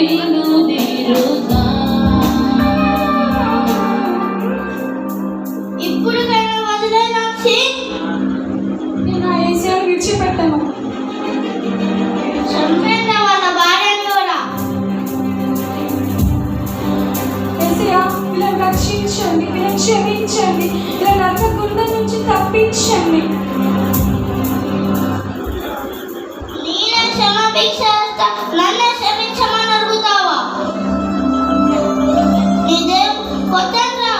వినుదిరుగా. ఇప్పుడు వదిలేసి నేను ఆ ఏసీని విడిచిపెట్టను. చంపేట వాళ్ళ భార్యను కూడా. ఏసయ్యా, వీళ్ళని రక్షించండి, వీళ్ళని క్షమించండి, వీళ్ళ నరకగుండం నుంచి తప్పించండి. నేనే క్షమాభిక్ష నన్నే క్షమించమని అడుగుతావా? ఇదే కొట్టరా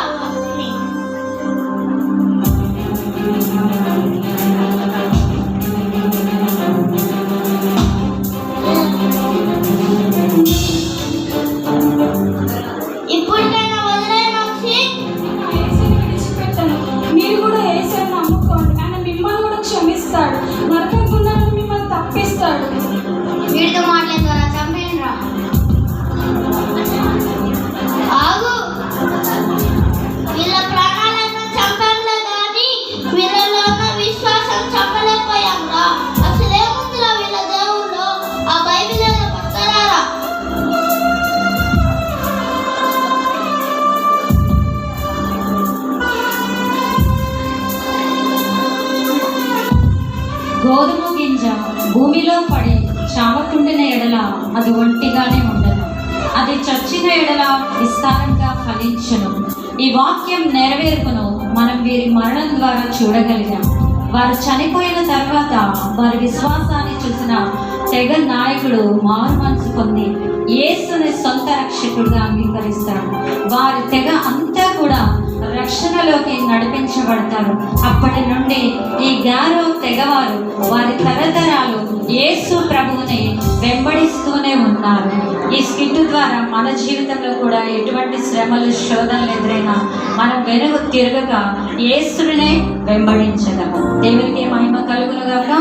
ఇప్పటికైనా వదిలేసి ఏసీని విడిచిపెట్టను. మీరు కూడా ఏసీని నమ్ముకోండి, ఆయన మిమ్మల్ని కూడా క్షమిస్తాడు, నరకగుండం నుండి మిమ్మల్ని తప్పిస్తాడు. వీడితో మాట్లాడతారా? చంపేయండిరా. ఆగు. వీళ్ళ ప్రాణాలను చంపంలే కానీ వీళ్ళలో ఉన్న విశ్వాసం చంపలేకపోయాంరా. అసలేముందిరా వీళ్ళ దేవుళ్ళు? ఆ బైబిల్ ఏదో పక్కరారా. గోధుమ గింజ భూమిలో పడి చావకుండిన ఎడల అది ఒంటిగానే ఉండదు, అది చచ్చిన ఎడల విస్తారంగా ఫలించును. ఈ వాక్యం నెరవేర్పును మనం వీరి మరణం ద్వారా చూడగలిగాం. వారు చనిపోయిన తర్వాత వారి విశ్వాసాన్ని చూసిన తెగ నాయకుడు మారు మనసు పొంది యేసుని సొంత రక్షకుడిగా అంగీకరిస్తాడు. వారి తెగ అంతా కూడా రక్షణలోకి నడిపించబడతారు. అప్పటి నుండి ఈ గారో తెగవారు వారి తరతరాలు యేసు ప్రభువుని వెంబడిస్తూనే ఉన్నారు. ఈ స్కిట్ ద్వారా మన జీవితంలో కూడా ఎటువంటి శ్రమలు శోధనలు ఎదురైనా మనం వెనుక తిరగక యేసునే వెంబడించగలం. దేవునికి మహిమ కలుగునుగాక.